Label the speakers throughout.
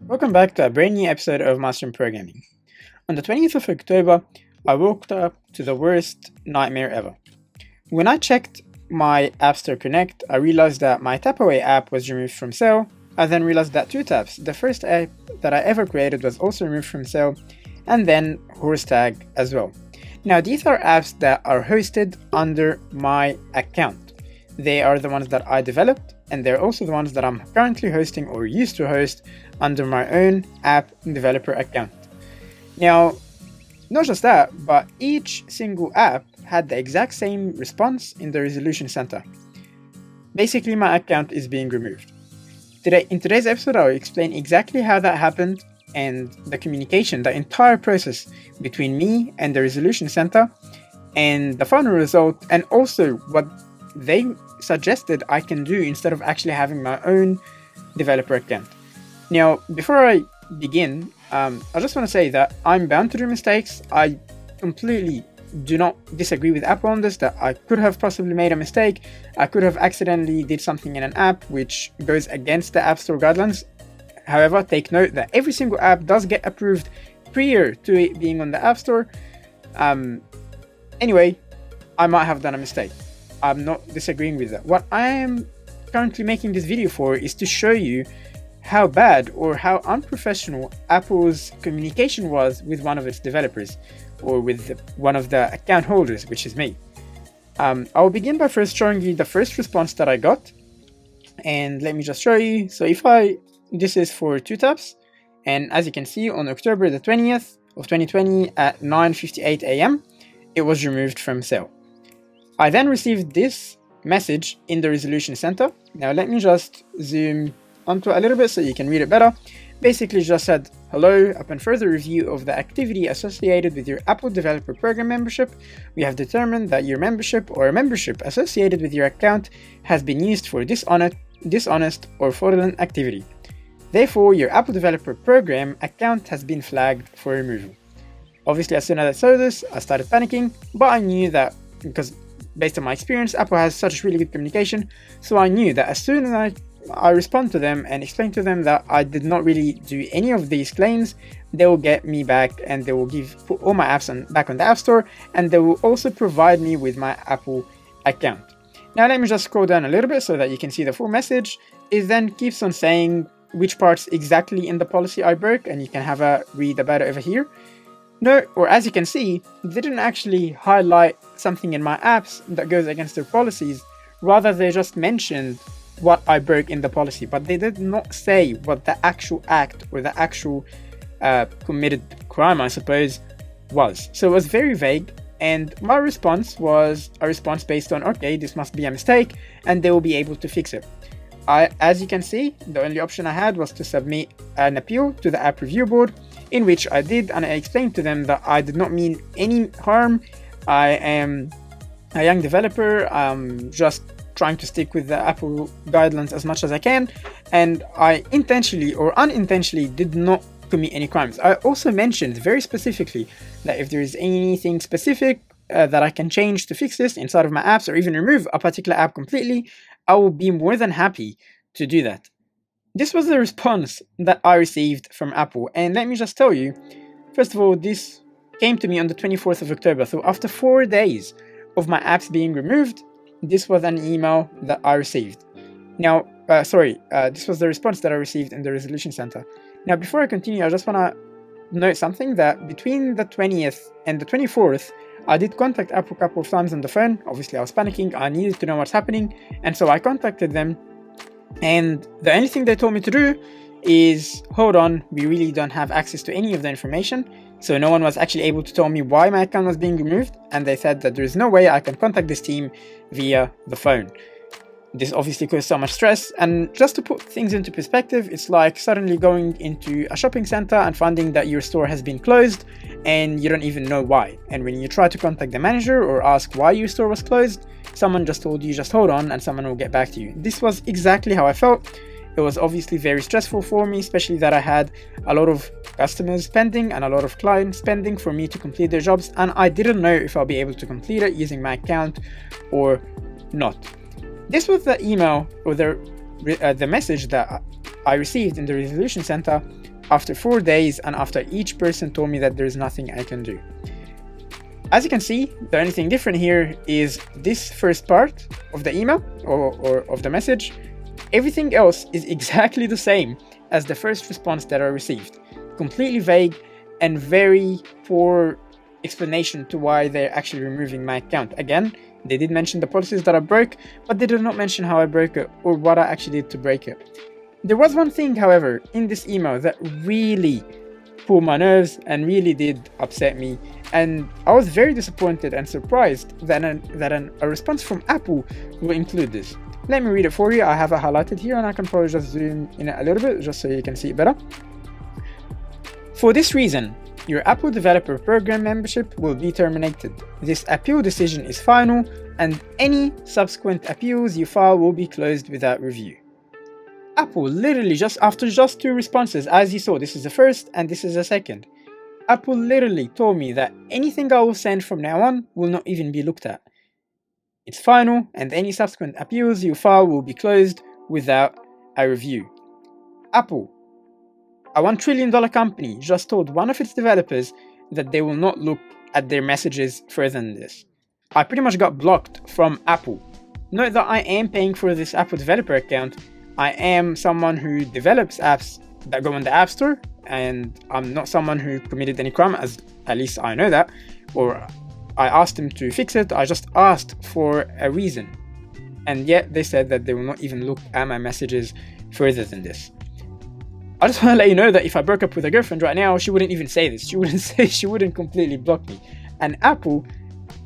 Speaker 1: Welcome back to a brand new episode of Mastering Programming. On the 20th of October, I woke up to the worst nightmare ever. When I checked my App Store Connect, I realized that my Tapaway app was removed from sale. I then realized that two taps, the first app that I ever created, was also removed from sale, and then Horsetag as well. Now, these are apps that are hosted under my account. They are the ones that I developed, and they're also the ones that I'm currently hosting or used to host under my own app developer account. Now, not just that, but each single app had the exact same response in the resolution center. Basically, my account is being removed. In today's episode, I'll explain exactly how that happened and the communication, the entire process between me and the resolution center, and the final result, and also what they suggested I can do instead of actually having my own developer account. Now, before I begin, I just want to say that I'm bound to do mistakes. I completely do not disagree with Apple on this, that I could have possibly made a mistake. I could have accidentally did something in an app which goes against the App Store guidelines. However, take note that every single app does get approved prior to it being on the App Store. Anyway, I might have done a mistake. I'm not disagreeing with that. What I am currently making this video for is to show you how bad or how unprofessional Apple's communication was with one of its developers, or with one of the account holders, which is me. I'll begin by first showing you the first response that I got, and let me just show you. So this is for two taps, and as you can see, on October the 20th of 2020 at 9:58 a.m., it was removed from sale. I then received this message in the resolution center. Now let me just zoom onto it a little bit so you can read it better. Basically just said, "Hello, upon further review of the activity associated with your Apple Developer Program membership, we have determined that your membership or a membership associated with your account has been used for dishonest or fraudulent activity. Therefore, your Apple Developer Program account has been flagged for removal." Obviously, as soon as I saw this, I started panicking, but I knew that because based on my experience, Apple has such really good communication, so I knew that as soon as I respond to them and explain to them that I did not really do any of these claims, they will get me back and they will put all my apps back on the App Store, and they will also provide me with my Apple account. Now let me just scroll down a little bit so that you can see the full message. It then keeps on saying which parts exactly in the policy I broke, and you can have a read about it over here. As you can see, they didn't actually highlight something in my apps that goes against their policies. Rather, they just mentioned what I broke in the policy, but they did not say what the actual act or the actual committed crime, I suppose, was. So it was very vague, and my response was a response based on, okay, this must be a mistake, and they will be able to fix it. As you can see, the only option I had was to submit an appeal to the app review board, in which I did, and I explained to them that I did not mean any harm. I am a young developer, just trying to stick with the Apple guidelines as much as I can, and I intentionally or unintentionally did not commit any crimes. I also mentioned very specifically that if there is anything specific that I can change to fix this inside of my apps, or even remove a particular app completely, I will be more than happy to do that. This was the response that I received from Apple, and let me just tell you, first of all, this came to me on the 24th of October, so after 4 days of my apps being removed, this was an email that I received. Now, this was the response that I received in the resolution center. Now, before I continue, I just want to note something, that between the 20th and the 24th, I did contact Apple a couple of times on the phone. Obviously, I was panicking. I needed to know what's happening, and so I contacted them. And the only thing they told me to do is, hold on, we really don't have access to any of the information. So no one was actually able to tell me why my account was being removed, and they said that there is no way I can contact this team via the phone. This obviously caused so much stress, and just to put things into perspective, it's like suddenly going into a shopping center and finding that your store has been closed and you don't even know why. And when you try to contact the manager or ask why your store was closed, someone just told you, just hold on and someone will get back to you. This was exactly how I felt. It was obviously very stressful for me, especially that I had a lot of customers spending and a lot of clients spending for me to complete their jobs, and I didn't know if I'll be able to complete it using my account or not. This was the email or the message that I received in the resolution center after 4 days and after each person told me that there's nothing I can do. As you can see, the only thing different here is this first part of the email or of the message. Everything else is exactly the same as the first response that I received. Completely vague and very poor explanation to why they're actually removing my account. Again, they did mention the policies that I broke, but they did not mention how I broke it or what I actually did to break it. There was one thing, however, in this email that really pulled my nerves and really did upset me, and I was very disappointed and surprised that a response from Apple will include this. Let me read it for you. I have it highlighted here and I can probably just zoom in it a little bit just so you can see it better. For this reason, your Apple Developer Program membership will be terminated. This appeal decision is final and any subsequent appeals you file will be closed without review. Apple literally after just 2 responses, as you saw, this is the first and this is the second. Apple literally told me that anything I will send from now on will not even be looked at. It's final and any subsequent appeals you file will be closed without a review. Apple, a $1 trillion company, just told one of its developers that they will not look at their messages further than this. I pretty much got blocked from Apple. Note that I am paying for this Apple developer account. I am someone who develops apps that go on the App Store, and I'm not someone who committed any crime, as at least I know that, or I asked them to fix it. I just asked for a reason, and yet they said that they will not even look at my messages further than this. I just want to let you know that if I broke up with a girlfriend right now, she wouldn't even say this. She wouldn't completely block me. And Apple,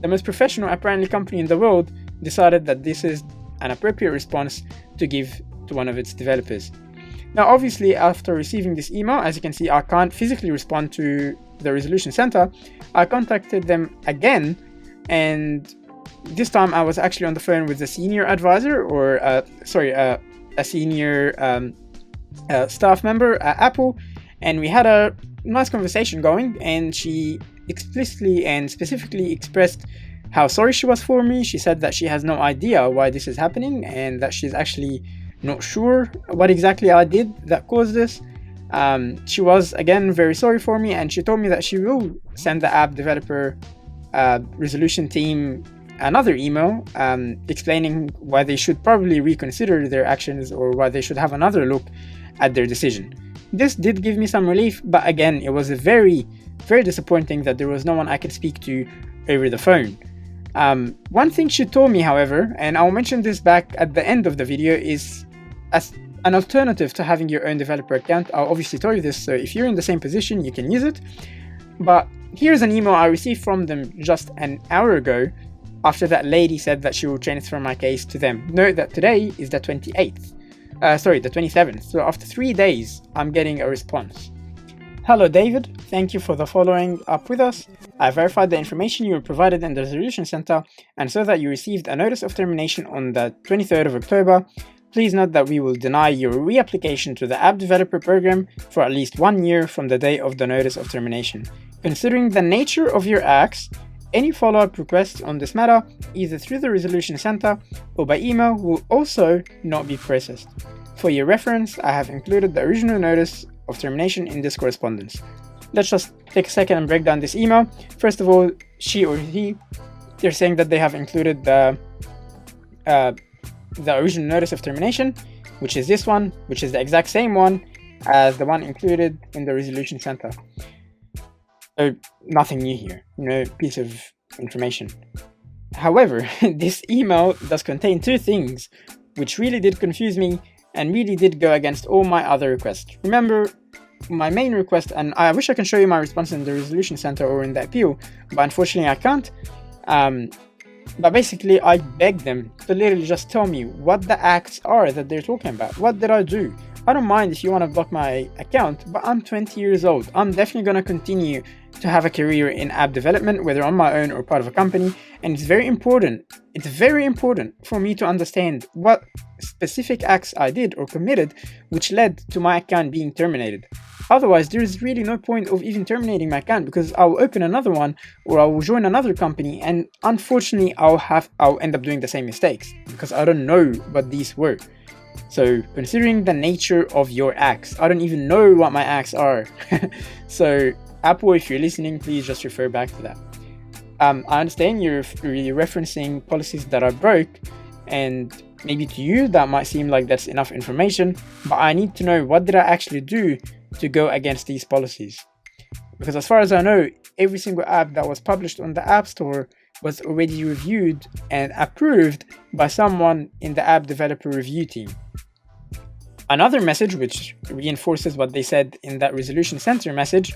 Speaker 1: the most professional apparently company in the world, decided that this is an appropriate response to give to one of its developers. Now, obviously, after receiving this email, as you can see, I can't physically respond to the resolution center. I contacted them again, and this time I was actually on the phone with the senior advisor, or a senior staff member at Apple, and we had a nice conversation going, and she explicitly and specifically expressed how sorry she was for me. She said that she has no idea why this is happening and that she's actually not sure what exactly I did that caused this. She was again very sorry for me, and she told me that she will send the app developer resolution team another email explaining why they should probably reconsider their actions or why they should have another look at their decision. This did give me some relief, but again, it was very disappointing that there was no one I could speak to over the phone. One thing she told me, however, and I'll mention this back at the end of the video, is as an alternative to having your own developer account. I'll obviously tell you this, so if you're in the same position, you can use it. But here's an email I received from them just an hour ago after that lady said that she will transfer my case to them. Note that today is the 28th. The 27th. So after 3 days, I'm getting a response. Hello David, thank you for the following up with us. I verified the information you were provided in the resolution center and saw that you received a notice of termination on the 23rd of October. Please note that we will deny your reapplication to the app developer program for at least 1 year from the day of the notice of termination. Considering the nature of your acts, any follow-up requests on this matter, either through the resolution center or by email, will also not be processed. For your reference, I have included the original notice of termination in this correspondence. Let's just take a second and break down this email. First of all, she or he, they're saying that they have included the original notice of termination, which is this one, which is the exact same one as the one included in the resolution center. So nothing new here, no piece of information. However, this email does contain 2 things which really did confuse me and really did go against all my other requests. Remember, my main request, and I wish I can show you my response in the resolution center or in the appeal, but unfortunately I can't. But basically I begged them to literally just tell me what the acts are that they're talking about. What did I do? I don't mind if you want to block my account, but I'm 20 years old. I'm definitely going to continue to have a career in app development, whether on my own or part of a company, and it's very important for me to understand what specific acts I did or committed which led to my account being terminated. Otherwise, there is really no point of even terminating my account, because I'll open another one or I will join another company, and unfortunately I'll end up doing the same mistakes because I don't know what these were. So considering the nature of your acts, I don't even know what my acts are. So Apple, if you're listening, please just refer back to that. I understand you're referencing policies that are broke, and maybe to you that might seem like that's enough information, but I need to know, what did I actually do to go against these policies? Because as far as I know, every single app that was published on the App Store was already reviewed and approved by someone in the app developer review team. Another message which reinforces what they said in that Resolution Center message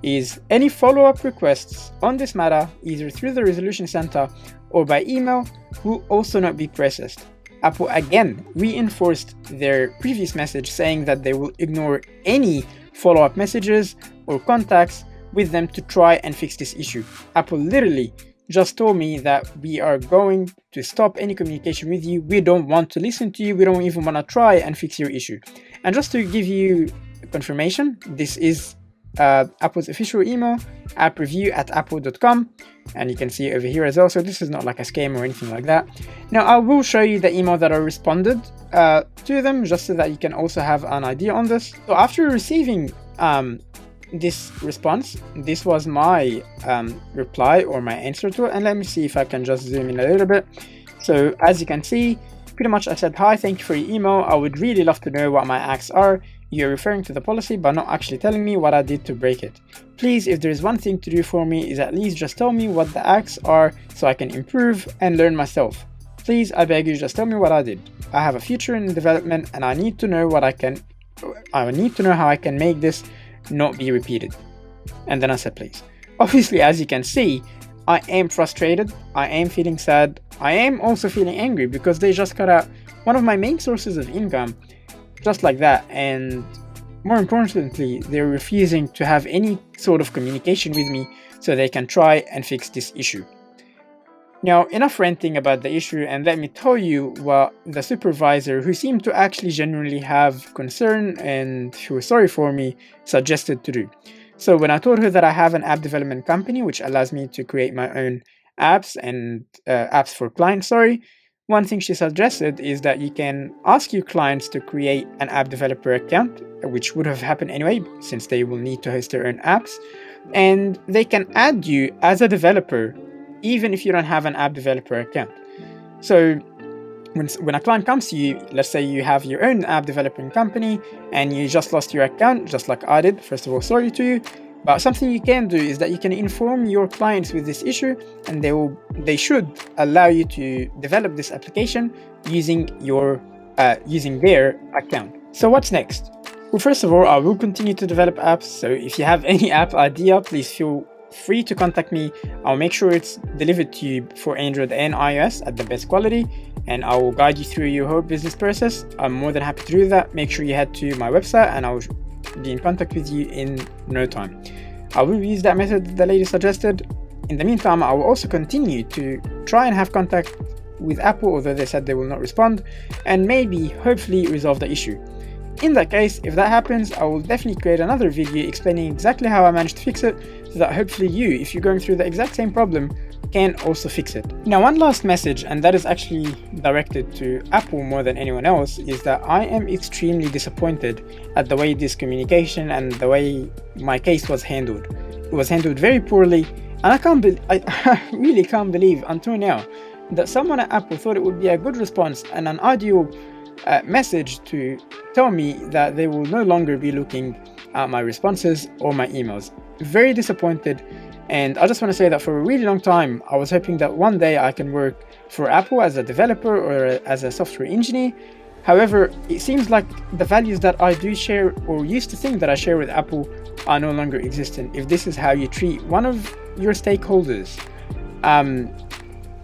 Speaker 1: is any follow-up requests on this matter, either through the Resolution Center or by email, will also not be processed. Apple again reinforced their previous message, saying that they will ignore any follow-up messages or contacts with them to try and fix this issue. Apple literally just told me that we are going to stop any communication with you. We don't want to listen to you. We don't even want to try and fix your issue. And just to give you confirmation, this is Apple's official email, appreview@apple.com, and you can see it over here as well. So this is not like a scam or anything like that. Now I will show you the email that I responded to them, just so that you can also have an idea on this. So after receiving this response, this was my reply or my answer to it, and let me see if I can just zoom in a little bit. So as you can see, pretty much I said, hi, thank you for your email. I would really love to know what my acts are. You're referring to the policy but not actually telling me what I did to break it. Please, if there is one thing to do for me, is at least just tell me what the acts are so I can improve and learn myself. Please, I beg you, just tell me what I did. I have a future in development and I need to know how I can make this not be repeated. And then I said, please. Obviously, as you can see, I am frustrated, I am feeling sad, I am also feeling angry because they just cut out one of my main sources of income just like that, and more importantly, they're refusing to have any sort of communication with me so they can try and fix this issue. Now, enough ranting about the issue, and let me tell you what the supervisor, who seemed to actually genuinely have concern and who was sorry for me, suggested to do. So when I told her that I have an app development company which allows me to create my own apps and apps for clients, one thing she suggested is that you can ask your clients to create an app developer account, which would have happened anyway since they will need to host their own apps, and they can add you as a developer even if you don't have an app developer account. So when a client comes to you, let's say you have your own app developing company and you just lost your account, just like I did, first of all, sorry to you. But something you can do is that you can inform your clients with this issue, and they should allow you to develop this application using their account. So what's next? Well, first of all, I will continue to develop apps. So if you have any app idea, please feel free to contact me. I'll make sure it's delivered to you for Android and iOS at the best quality, and I will guide you through your whole business process. I'm more than happy to do that. Make sure you head to my website and I'll be in contact with you in no time. I will use that method the lady suggested. In the meantime, I will also continue to try and have contact with Apple, although they said they will not respond, and maybe, hopefully, resolve the issue. In that case, if that happens, I will definitely create another video explaining exactly how I managed to fix it, so that hopefully you, if you're going through the exact same problem, can also fix it. Now, one last message, and that is actually directed to Apple more than anyone else, is that I am extremely disappointed at the way this communication and the way my case was handled. It was handled very poorly, and I really can't believe until now that someone at Apple thought it would be a good response and an ideal message to tell me that they will no longer be looking at my responses or my emails. Very disappointed. And I just want to say that for a really long time, I was hoping that one day I can work for Apple as a developer or as a software engineer. However, it seems like the values that I do share or used to think that I share with Apple are no longer existent if this is how you treat one of your stakeholders.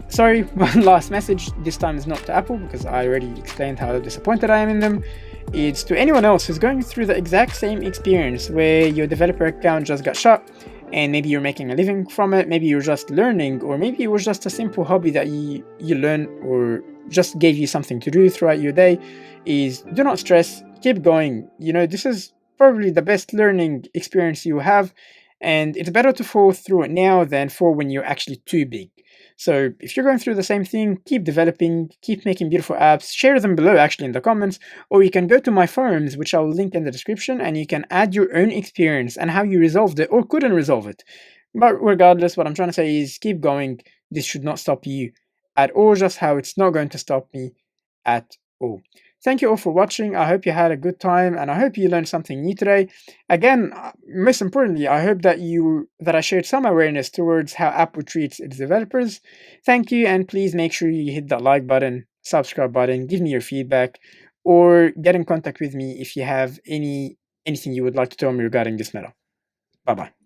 Speaker 1: Sorry, one last message. This time is not to Apple because I already explained how disappointed I am in them. It's to anyone else who's going through the exact same experience where your developer account just got shut and maybe you're making a living from it, maybe you're just learning, or maybe it was just a simple hobby that you learned or just gave you something to do throughout your day. Is do not stress, keep going. This is probably the best learning experience you have, and it's better to fall through it now than fall when you're actually too big. So if you're going through the same thing, keep developing, keep making beautiful apps, share them below actually in the comments, or you can go to my forums, which I'll link in the description, and you can add your own experience and how you resolved it or couldn't resolve it. But regardless, what I'm trying to say is keep going. This should not stop you at all, just how it's not going to stop me at all. Thank you all for watching. I hope you had a good time and I hope you learned something new today. Again, most importantly, I hope that I shared some awareness towards how Apple treats its developers. Thank you, and please make sure you hit that like button, subscribe button, give me your feedback, or get in contact with me if you have anything you would like to tell me regarding this matter. Bye bye.